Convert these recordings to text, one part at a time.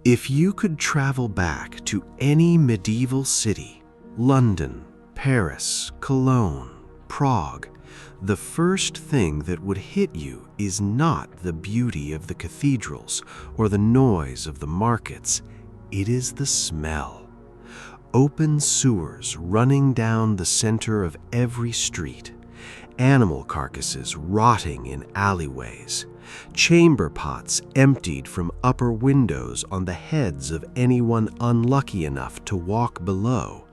If you could travel back to any medieval city, London, Paris, Cologne, Prague, the first thing that would hit you is not the beauty of the cathedrals or the noise of the markets. It is the smell. Open sewers running down the center of every street, animal carcasses rotting in alleyways, chamber pots emptied from upper windows on the heads of anyone unlucky enough to walk below,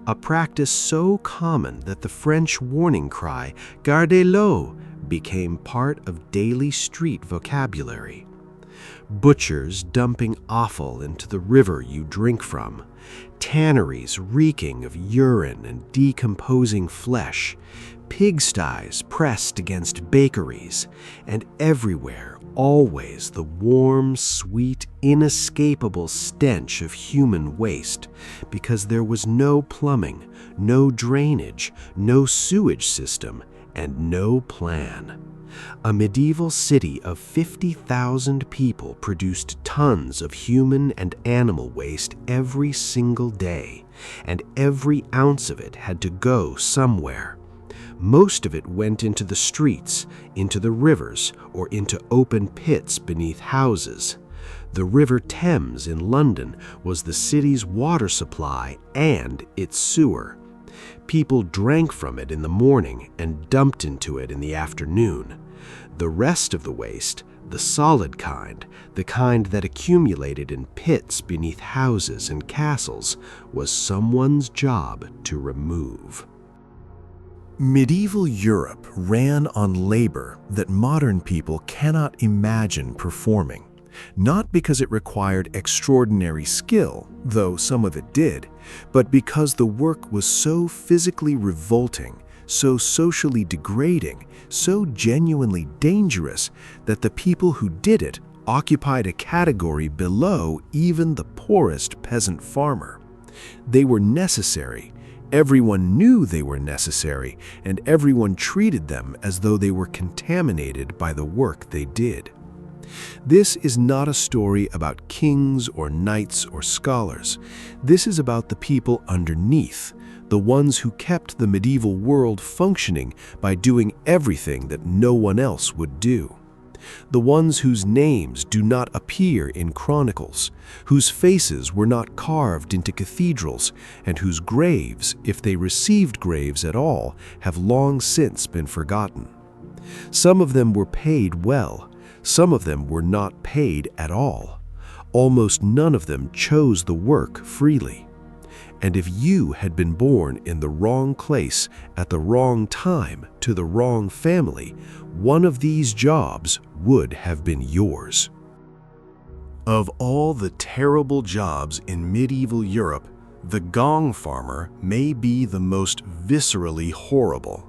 a practice so common that the French warning cry, "Gardez-l'eau," became part of daily street vocabulary. Butchers dumping offal into the river you drink from, tanneries reeking of urine and decomposing flesh, pigsties pressed against bakeries, and everywhere, always the warm, sweet, inescapable stench of human waste, because there was no plumbing, no drainage, no sewage system, and no plan. A medieval city of 50,000 people produced tons of human and animal waste every single day, and every ounce of it had to go somewhere. Most of it went into the streets, into the rivers, or into open pits beneath houses. The River Thames in London was the city's water supply and its sewer. People drank from it in the morning and dumped into it in the afternoon. The rest of the waste, the solid kind, the kind that accumulated in pits beneath houses and castles, was someone's job to remove. Medieval Europe ran on labor that modern people cannot imagine performing, not because it required extraordinary skill, though some of it did, but because the work was so physically revolting, so socially degrading, so genuinely dangerous that the people who did it occupied a category below even the poorest peasant farmer. They were necessary. Everyone knew they were necessary, and everyone treated them as though they were contaminated by the work they did. This is not a story about kings or knights or scholars. This is about the people underneath, the ones who kept the medieval world functioning by doing everything that no one else would do. The ones whose names do not appear in chronicles, whose faces were not carved into cathedrals, and whose graves, if they received graves at all, have long since been forgotten. Some of them were paid well, some of them were not paid at all. Almost none of them chose the work freely. And if you had been born in the wrong place at the wrong time to the wrong family, one of these jobs would have been yours. Of all the terrible jobs in medieval Europe, the gong farmer may be the most viscerally horrible.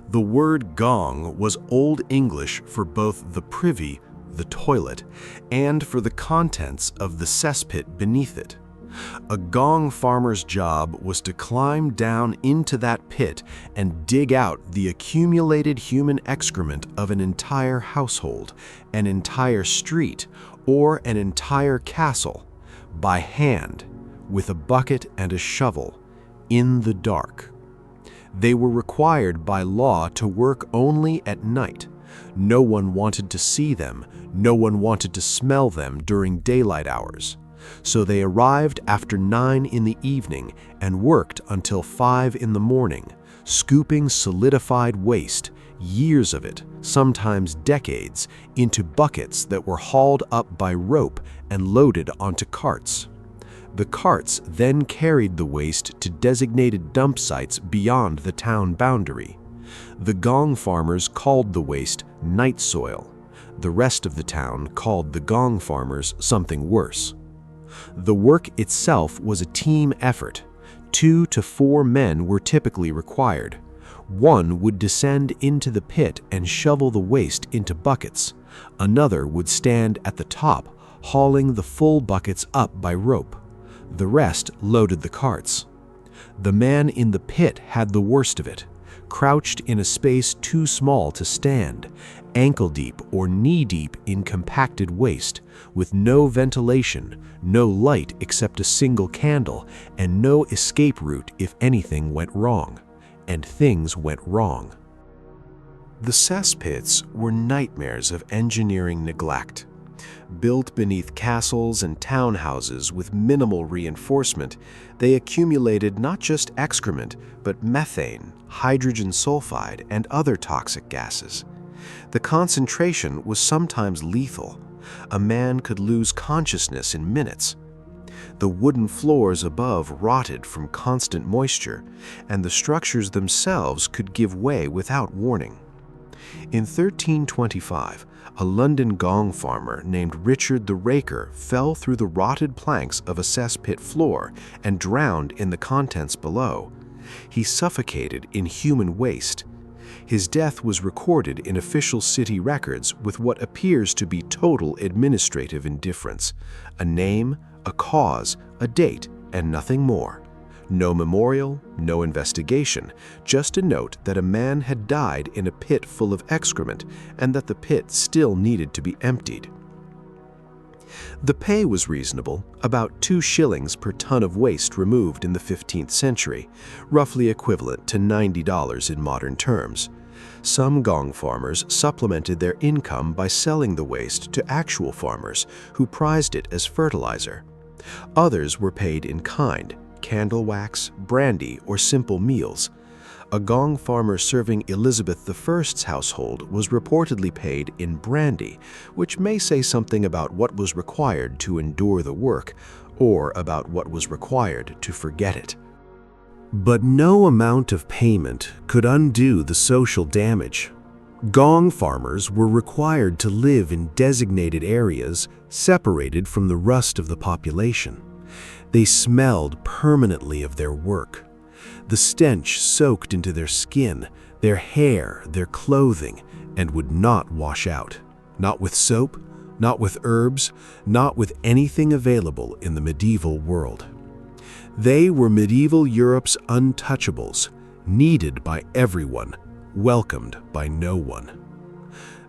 The word gong was Old English for both the privy, the toilet, and for the contents of the cesspit beneath it. A gong farmer's job was to climb down into that pit and dig out the accumulated human excrement of an entire household, an entire street, or an entire castle, by hand, with a bucket and a shovel, in the dark. They were required by law to work only at night. No one wanted to see them, no one wanted to smell them during daylight hours. So they arrived after 9 in the evening and worked until 5 in the morning, scooping solidified waste, years of it, sometimes decades, into buckets that were hauled up by rope and loaded onto carts. The carts then carried the waste to designated dump sites beyond the town boundary. The gong farmers called the waste night soil. The rest of the town called the gong farmers something worse. The work itself was a team effort. 2 to 4 men were typically required. One would descend into the pit and shovel the waste into buckets. Another would stand at the top, hauling the full buckets up by rope. The rest loaded the carts. The man in the pit had the worst of it. crouched in a space too small to stand, ankle-deep or knee-deep in compacted waste, with no ventilation, no light except a single candle, and no escape route if anything went wrong. And things went wrong. The cesspits were nightmares of engineering neglect. Built beneath castles and townhouses with minimal reinforcement, they accumulated not just excrement, but methane, hydrogen sulfide, and other toxic gases. The concentration was sometimes lethal. A man could lose consciousness in minutes. The wooden floors above rotted from constant moisture, and the structures themselves could give way without warning. In 1325, a London Gong farmer named Richard the Raker fell through the rotted planks of a cesspit floor and drowned in the contents below. He suffocated in human waste. His death was recorded in official city records with what appears to be total administrative indifference: a name, a cause, a date, and nothing more. No memorial, no investigation, just a note that a man had died in a pit full of excrement and that the pit still needed to be emptied. The pay was reasonable, about 2 shillings per ton of waste removed in the 15th century, roughly equivalent to $90 in modern terms. Some Gong farmers supplemented their income by selling the waste to actual farmers who prized it as fertilizer. Others were paid in kind: candle wax, brandy, or simple meals. A Gong farmer serving Elizabeth I's household was reportedly paid in brandy, which may say something about what was required to endure the work, or about what was required to forget it. But no amount of payment could undo the social damage. Gong farmers were required to live in designated areas separated from the rest of the population. They smelled permanently of their work. The stench soaked into their skin, their hair, their clothing, and would not wash out. Not with soap, not with herbs, not with anything available in the medieval world. They were medieval Europe's untouchables, needed by everyone, welcomed by no one.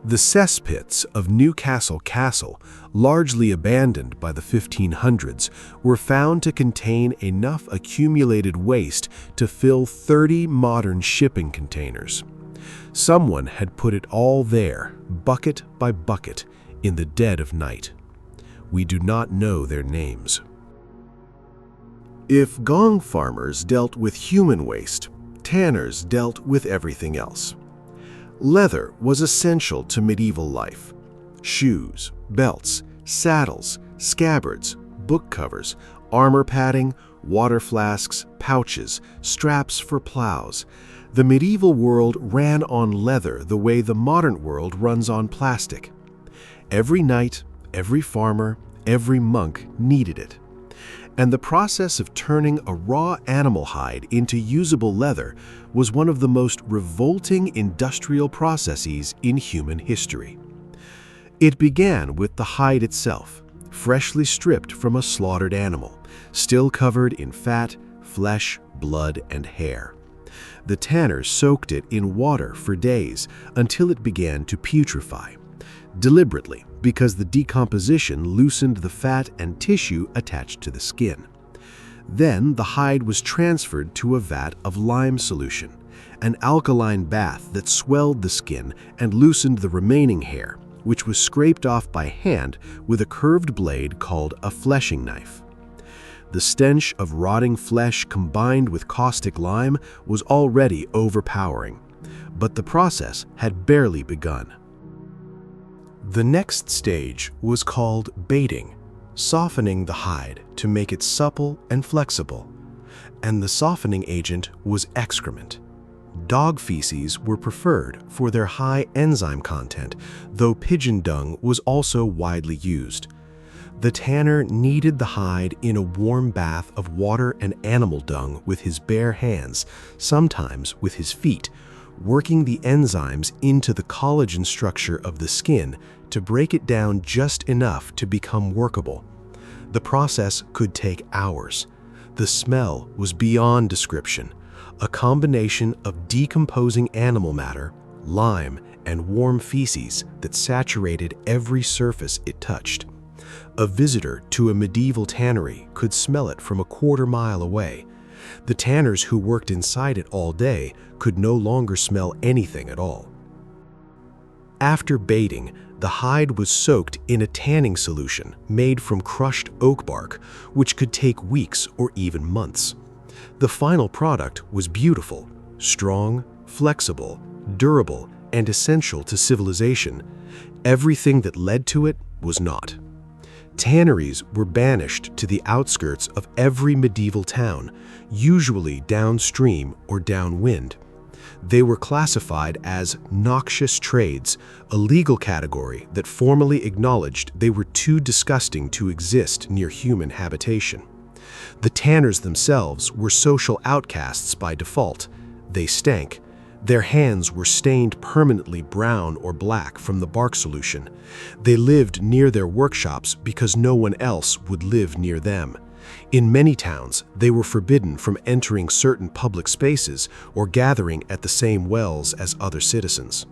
The cesspits of Newcastle Castle, largely abandoned by the 1500s, were found to contain enough accumulated waste to fill 30 modern shipping containers. Someone had put it all there, bucket by bucket, in the dead of night. We do not know their names. If Gong farmers dealt with human waste, tanners dealt with everything else. Leather was essential to medieval life. Shoes, belts, saddles, scabbards, book covers, armor padding, water flasks, pouches, straps for plows. The medieval world ran on leather the way the modern world runs on plastic. Every knight, every farmer, every monk needed it. And the process of turning a raw animal hide into usable leather was one of the most revolting industrial processes in human history. It began with the hide itself, freshly stripped from a slaughtered animal, still covered in fat, flesh, blood, and hair. The tanner soaked it in water for days until it began to putrefy, deliberately, because the decomposition loosened the fat and tissue attached to the skin. Then the hide was transferred to a vat of lime solution, an alkaline bath that swelled the skin and loosened the remaining hair, which was scraped off by hand with a curved blade called a fleshing knife. The stench of rotting flesh combined with caustic lime was already overpowering, but the process had barely begun. The next stage was called baiting, softening the hide to make it supple and flexible, and the softening agent was excrement. Dog feces were preferred for their high enzyme content, though pigeon dung was also widely used. The tanner kneaded the hide in a warm bath of water and animal dung with his bare hands, sometimes with his feet, working the enzymes into the collagen structure of the skin to break it down just enough to become workable. The process could take hours. The smell was beyond description, a combination of decomposing animal matter, lime, and warm feces that saturated every surface it touched. A visitor to a medieval tannery could smell it from a quarter-mile away. The tanners who worked inside it all day could no longer smell anything at all. After baiting, the hide was soaked in a tanning solution made from crushed oak bark, which could take weeks or even months. The final product was beautiful, strong, flexible, durable, and essential to civilization. Everything that led to it was not. Tanneries were banished to the outskirts of every medieval town, usually downstream or downwind. They were classified as noxious trades, a legal category that formally acknowledged they were too disgusting to exist near human habitation. The tanners themselves were social outcasts by default. They stank. Their hands were stained permanently brown or black from the bark solution. They lived near their workshops because no one else would live near them. In many towns, they were forbidden from entering certain public spaces or gathering at the same wells as other citizens.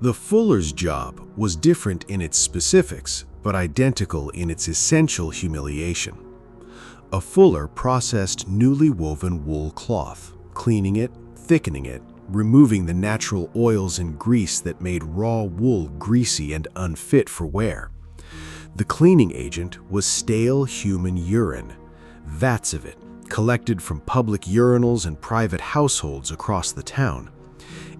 The fuller's job was different in its specifics, but identical in its essential humiliation. A fuller processed newly woven wool cloth, cleaning it, thickening it, removing the natural oils and grease that made raw wool greasy and unfit for wear. The cleaning agent was stale human urine, vats of it, collected from public urinals and private households across the town.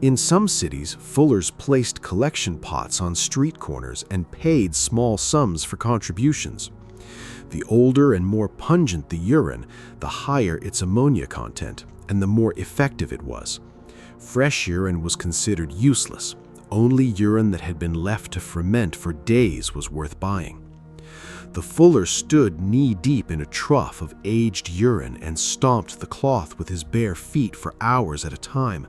In some cities, fullers placed collection pots on street corners and paid small sums for contributions. The older and more pungent the urine, the higher its ammonia content, and the more effective it was. Fresh urine was considered useless. Only urine that had been left to ferment for days was worth buying. The fuller stood knee-deep in a trough of aged urine and stomped the cloth with his bare feet for hours at a time,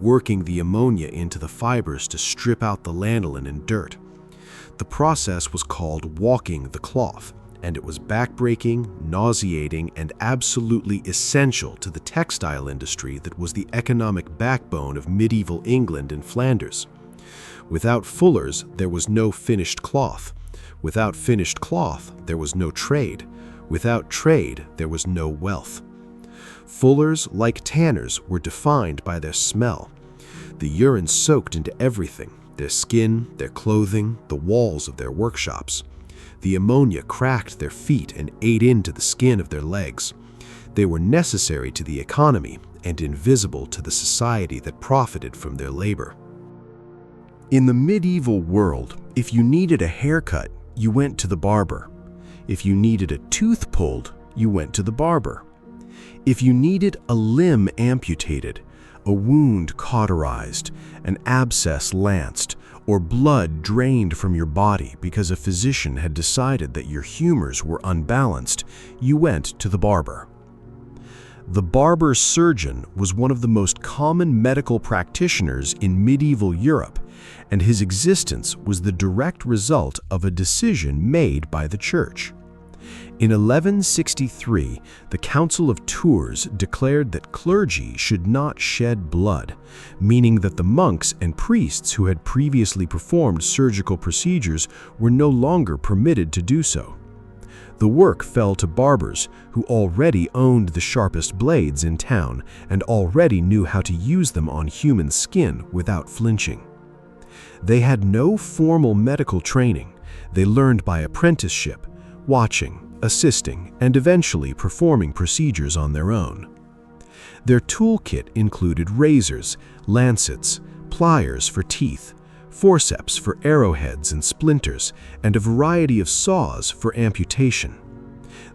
working the ammonia into the fibers to strip out the lanolin and dirt. The process was called walking the cloth, and it was backbreaking, nauseating, and absolutely essential to the textile industry that was the economic backbone of medieval England and Flanders. Without fullers, there was no finished cloth. Without finished cloth, there was no trade. Without trade, there was no wealth. Fullers, like tanners, were defined by their smell. The urine soaked into everything, their skin, their clothing, the walls of their workshops. The ammonia cracked their feet and ate into the skin of their legs. They were necessary to the economy and invisible to the society that profited from their labor. In the medieval world, if you needed a haircut, you went to the barber. If you needed a tooth pulled, you went to the barber. If you needed a limb amputated, a wound cauterized, an abscess lanced, or blood drained from your body because a physician had decided that your humors were unbalanced, you went to the barber. The barber surgeon was one of the most common medical practitioners in medieval Europe, and his existence was the direct result of a decision made by the Church. In 1163, the Council of Tours declared that clergy should not shed blood, meaning that the monks and priests who had previously performed surgical procedures were no longer permitted to do so. The work fell to barbers, who already owned the sharpest blades in town and already knew how to use them on human skin without flinching. They had no formal medical training. They learned by apprenticeship, watching, assisting, and eventually performing procedures on their own. Their toolkit included razors, lancets, pliers for teeth, forceps for arrowheads and splinters, and a variety of saws for amputation.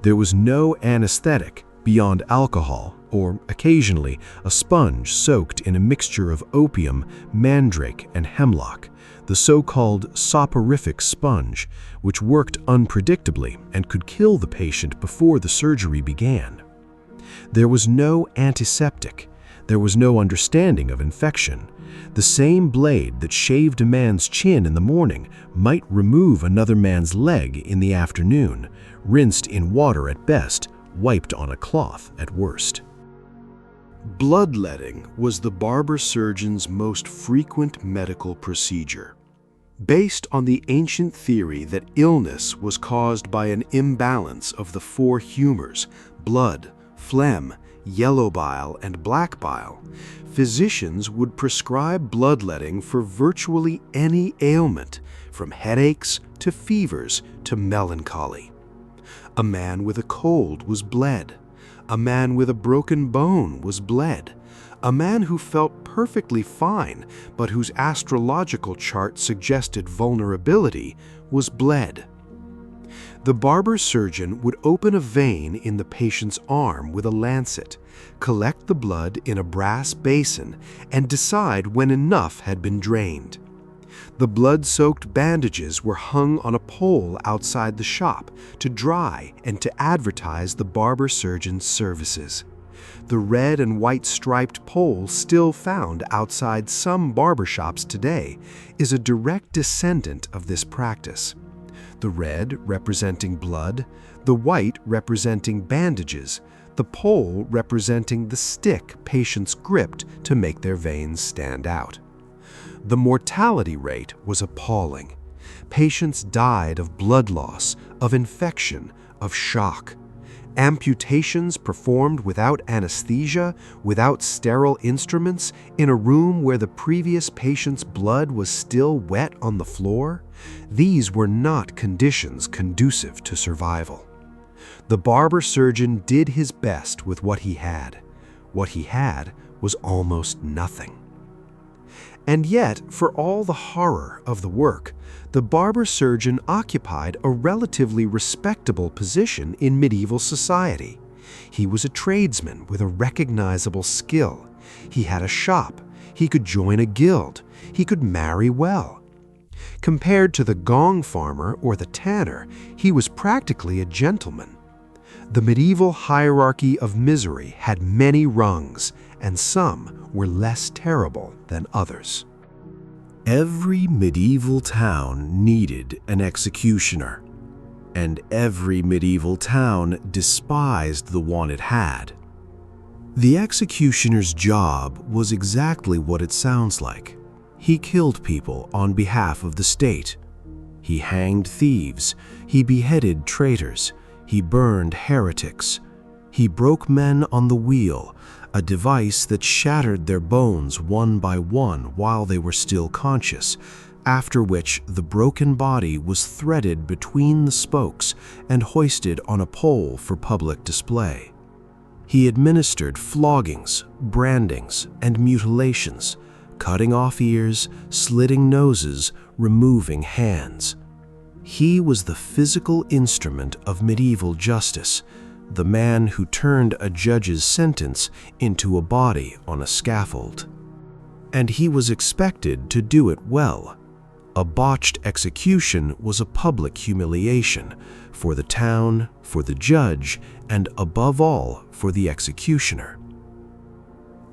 There was no anesthetic beyond alcohol or, occasionally, a sponge soaked in a mixture of opium, mandrake, and hemlock, the so-called soporific sponge, which worked unpredictably and could kill the patient before the surgery began. There was no antiseptic. There was no understanding of infection. The same blade that shaved a man's chin in the morning might remove another man's leg in the afternoon, rinsed in water at best, wiped on a cloth at worst. Bloodletting was the barber surgeon's most frequent medical procedure. Based on the ancient theory that illness was caused by an imbalance of the four humors, blood, phlegm, yellow bile, and black bile, physicians would prescribe bloodletting for virtually any ailment, from headaches to fevers to melancholy. A man with a cold was bled. A man with a broken bone was bled. A man who felt perfectly fine but whose astrological chart suggested vulnerability was bled. The barber surgeon would open a vein in the patient's arm with a lancet, collect the blood in a brass basin, and decide when enough had been drained. The blood-soaked bandages were hung on a pole outside the shop to dry and to advertise the barber surgeon's services. The red and white striped pole still found outside some barbershops today is a direct descendant of this practice. The red representing blood, the white representing bandages, the pole representing the stick patients gripped to make their veins stand out. The mortality rate was appalling. Patients died of blood loss, of infection, of shock. Amputations performed without anesthesia, without sterile instruments, in a room where the previous patient's blood was still wet on the floor, these were not conditions conducive to survival. The barber surgeon did his best with what he had. What he had was almost nothing. And yet, for all the horror of the work, the barber surgeon occupied a relatively respectable position in medieval society. He was a tradesman with a recognizable skill. He had a shop. He could join a guild. He could marry well. Compared to the Gong farmer or the tanner, he was practically a gentleman. The medieval hierarchy of misery had many rungs, and some were less terrible than others. Every medieval town needed an executioner, and every medieval town despised the one it had. The executioner's job was exactly what it sounds like. He killed people on behalf of the state. He hanged thieves. He beheaded traitors. He burned heretics. He broke men on the wheel, a device that shattered their bones one by one while they were still conscious, after which the broken body was threaded between the spokes and hoisted on a pole for public display. He administered floggings, brandings, and mutilations, cutting off ears, slitting noses, removing hands. He was the physical instrument of medieval justice, the man who turned a judge's sentence into a body on a scaffold. And he was expected to do it well. A botched execution was a public humiliation for the town, for the judge, and above all, for the executioner.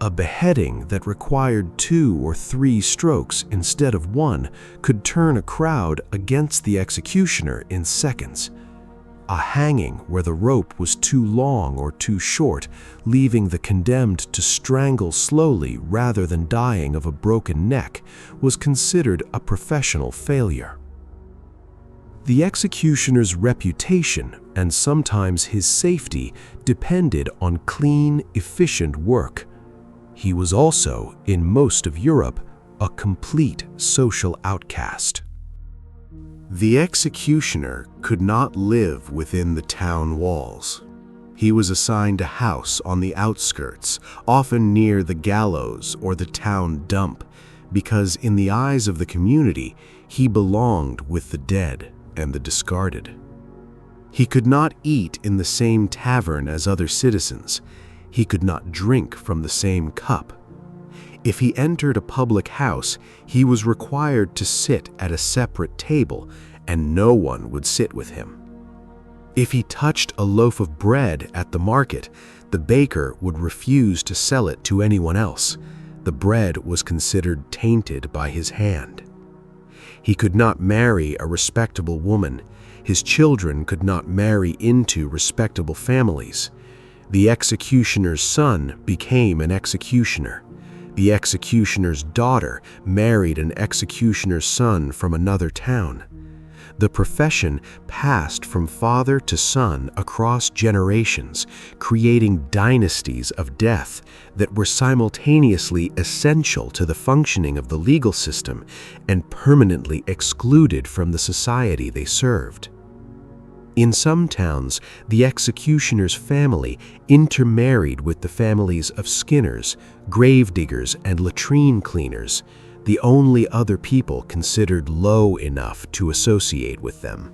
A beheading that required 2 or 3 strokes instead of 1 could turn a crowd against the executioner in seconds. A hanging where the rope was too long or too short, leaving the condemned to strangle slowly rather than dying of a broken neck, was considered a professional failure. The executioner's reputation and sometimes his safety depended on clean, efficient work. He was also, in most of Europe, a complete social outcast. The executioner could not live within the town walls. He was assigned a house on the outskirts, often near the gallows or the town dump, because in the eyes of the community, he belonged with the dead and the discarded. He could not eat in the same tavern as other citizens. He could not drink from the same cup. If he entered a public house, he was required to sit at a separate table, and no one would sit with him. If he touched a loaf of bread at the market, the baker would refuse to sell it to anyone else. The bread was considered tainted by his hand. He could not marry a respectable woman. His children could not marry into respectable families. The executioner's son became an executioner. The executioner's daughter married an executioner's son from another town. The profession passed from father to son across generations, creating dynasties of death that were simultaneously essential to the functioning of the legal system and permanently excluded from the society they served. In some towns, the executioner's family intermarried with the families of skinners, gravediggers, and latrine cleaners, the only other people considered low enough to associate with them.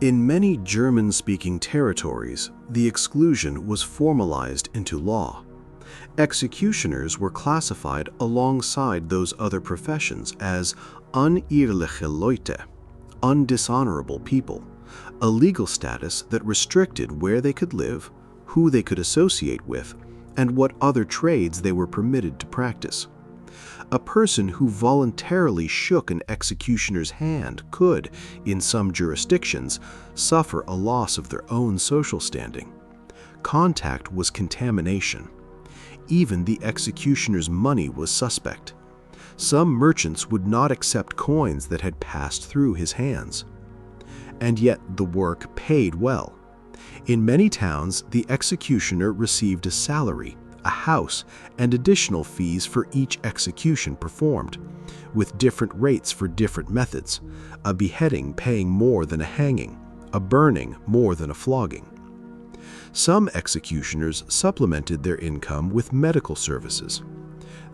In many German-speaking territories, the exclusion was formalized into law. Executioners were classified alongside those other professions as unehrliche Leute, undishonorable people, a legal status that restricted where they could live, who they could associate with, and what other trades they were permitted to practice. A person who voluntarily shook an executioner's hand could, in some jurisdictions, suffer a loss of their own social standing. Contact was contamination. Even the executioner's money was suspect. Some merchants would not accept coins that had passed through his hands. And yet the work paid well. In many towns, the executioner received a salary, a house, and additional fees for each execution performed, with different rates for different methods, a beheading paying more than a hanging, a burning more than a flogging. Some executioners supplemented their income with medical services.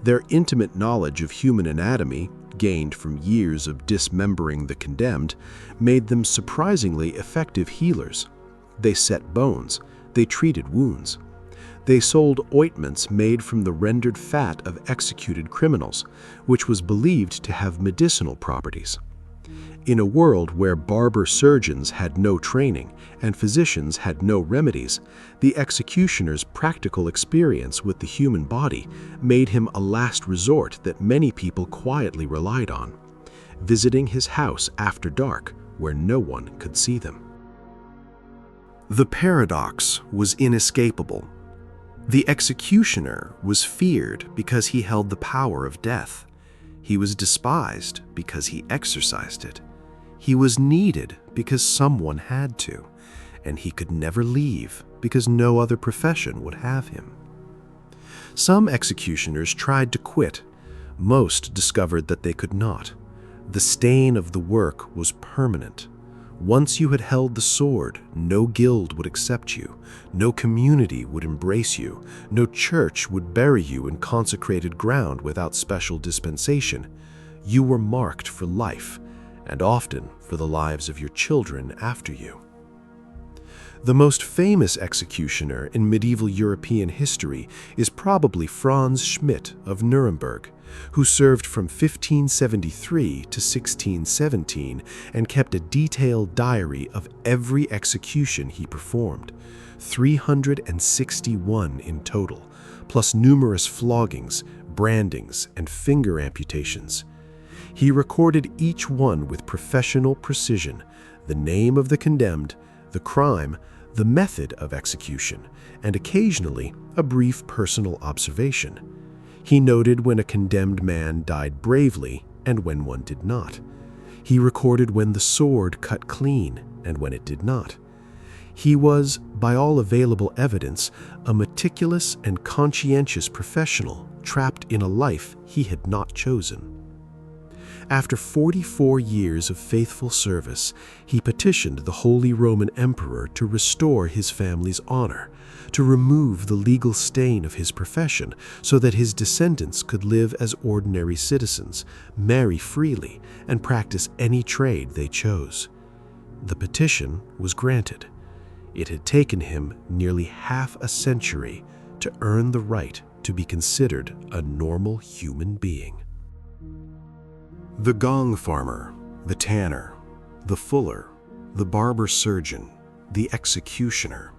Their intimate knowledge of human anatomy, gained from years of dismembering the condemned, made them surprisingly effective healers. They set bones, they treated wounds. They sold ointments made from the rendered fat of executed criminals, which was believed to have medicinal properties. In a world where barber surgeons had no training and physicians had no remedies, the executioner's practical experience with the human body made him a last resort that many people quietly relied on, visiting his house after dark where no one could see them. The paradox was inescapable. The executioner was feared because he held the power of death. He was despised because he exercised it. He was needed because someone had to, and he could never leave because no other profession would have him. Some executioners tried to quit. Most discovered that they could not. The stain of the work was permanent. Once you had held the sword, no guild would accept you, no community would embrace you, no church would bury you in consecrated ground without special dispensation. You were marked for life, and often for the lives of your children after you. The most famous executioner in medieval European history is probably Franz Schmidt of Nuremberg, who served from 1573 to 1617 and kept a detailed diary of every execution he performed, 361 in total, plus numerous floggings, brandings, and finger amputations. He recorded each one with professional precision, the name of the condemned, the crime, the method of execution, and occasionally a brief personal observation. He noted when a condemned man died bravely and when one did not. He recorded when the sword cut clean and when it did not. He was, by all available evidence, a meticulous and conscientious professional trapped in a life he had not chosen. After 44 years of faithful service, he petitioned the Holy Roman Emperor to restore his family's honor, to remove the legal stain of his profession so that his descendants could live as ordinary citizens, marry freely, and practice any trade they chose. The petition was granted. It had taken him nearly half a century to earn the right to be considered a normal human being. The gong farmer, the tanner, the fuller, the barber surgeon, the executioner.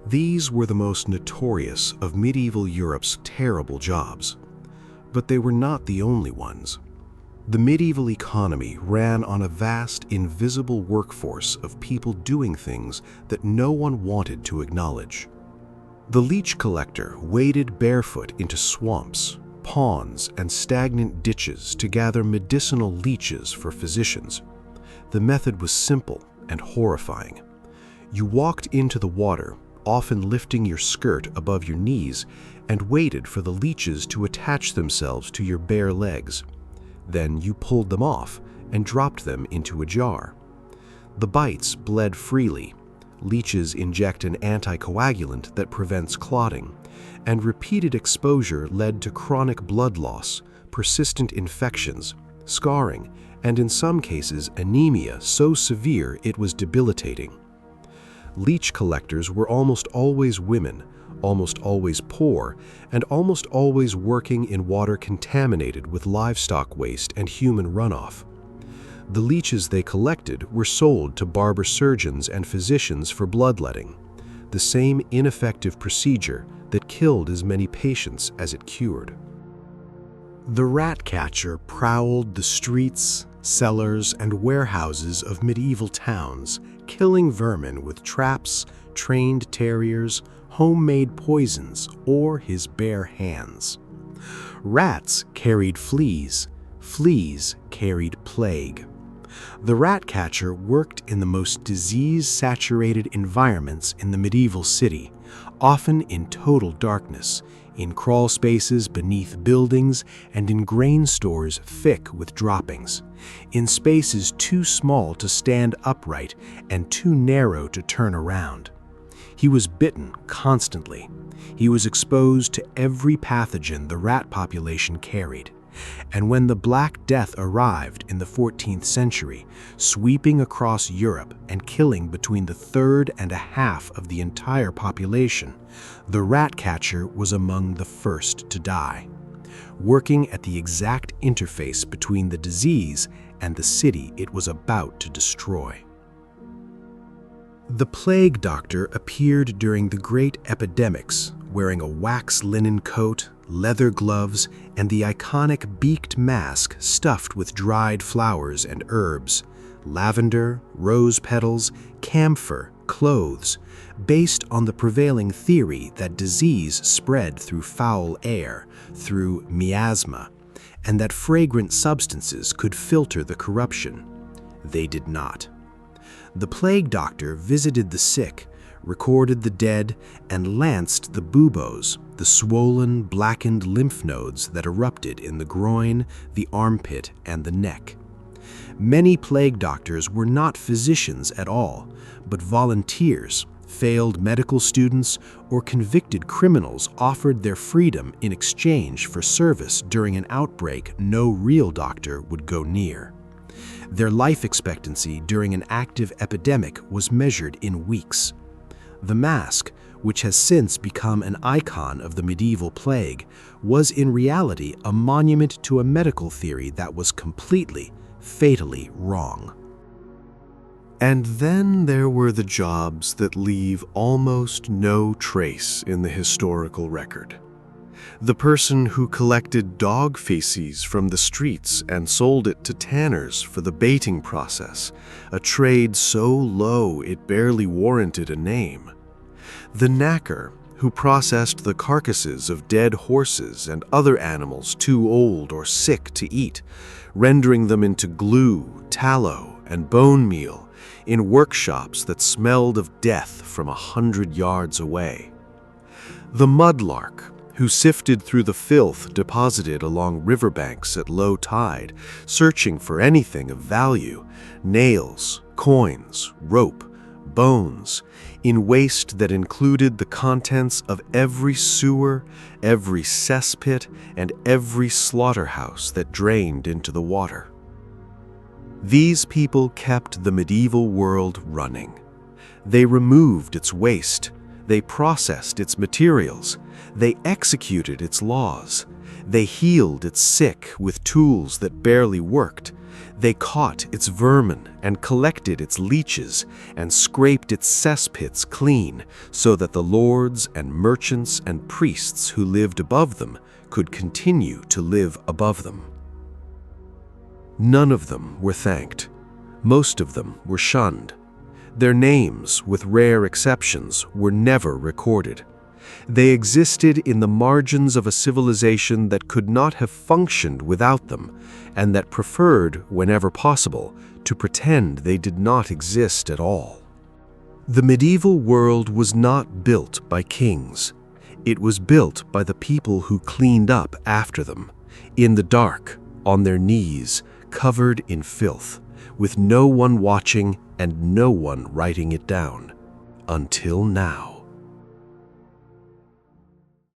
These were the most notorious of medieval Europe's terrible jobs. But they were not the only ones. The medieval economy ran on a vast, invisible workforce of people doing things that no one wanted to acknowledge. The leech collector waded barefoot into swamps, ponds, and stagnant ditches to gather medicinal leeches for physicians. The method was simple and horrifying. You walked into the water, often lifting your skirt above your knees, and waited for the leeches to attach themselves to your bare legs. Then you pulled them off and dropped them into a jar. The bites bled freely. Leeches inject an anticoagulant that prevents clotting, and repeated exposure led to chronic blood loss, persistent infections, scarring, and in some cases anemia so severe it was debilitating. Leech collectors were almost always women, almost always poor, and almost always working in water contaminated with livestock waste and human runoff. The leeches they collected were sold to barber surgeons and physicians for bloodletting, the same ineffective procedure that killed as many patients as it cured. The rat catcher prowled the streets, cellars, and warehouses of medieval towns, killing vermin with traps, trained terriers, homemade poisons, or his bare hands. Rats carried fleas, fleas carried plague. The rat catcher worked in the most disease-saturated environments in the medieval city, often in total darkness, in crawl spaces beneath buildings and in grain stores thick with droppings, in spaces too small to stand upright and too narrow to turn around. He was bitten constantly. He was exposed to every pathogen the rat population carried. And when the Black Death arrived in the 14th century, sweeping across Europe and killing between the third and a half of the entire population, the rat catcher was among the first to die, working at the exact interface between the disease and the city it was about to destroy. The plague doctor appeared during the great epidemics, wearing a wax linen coat, leather gloves, and the iconic beaked mask stuffed with dried flowers and herbs, lavender, rose petals, camphor, cloves, based on the prevailing theory that disease spread through foul air, through miasma, and that fragrant substances could filter the corruption. They did not. The plague doctor visited the sick, recorded the dead, and lanced the buboes, the swollen, blackened lymph nodes that erupted in the groin, the armpit, and the neck. Many plague doctors were not physicians at all, but volunteers, failed medical students, or convicted criminals offered their freedom in exchange for service during an outbreak no real doctor would go near. Their life expectancy during an active epidemic was measured in weeks. The mask, which has since become an icon of the medieval plague, was in reality a monument to a medical theory that was completely, fatally wrong. And then there were the jobs that leave almost no trace in the historical record. The person who collected dog feces from the streets and sold it to tanners for the baiting process, a trade so low it barely warranted a name. The knacker who processed the carcasses of dead horses and other animals too old or sick to eat, rendering them into glue, tallow, and bone meal in workshops that smelled of death from 100 yards away. The mudlark who sifted through the filth deposited along riverbanks at low tide, searching for anything of value, nails, coins, rope, bones, in waste that included the contents of every sewer, every cesspit, and every slaughterhouse that drained into the water. These people kept the medieval world running. They removed its waste. They processed its materials. They executed its laws. They healed its sick with tools that barely worked. They caught its vermin and collected its leeches and scraped its cesspits clean so that the lords and merchants and priests who lived above them could continue to live above them. None of them were thanked. Most of them were shunned. Their names, with rare exceptions, were never recorded. They existed in the margins of a civilization that could not have functioned without them, and that preferred, whenever possible, to pretend they did not exist at all. The medieval world was not built by kings. It was built by the people who cleaned up after them, in the dark, on their knees, covered in filth, with no one watching and no one writing it down. Until now.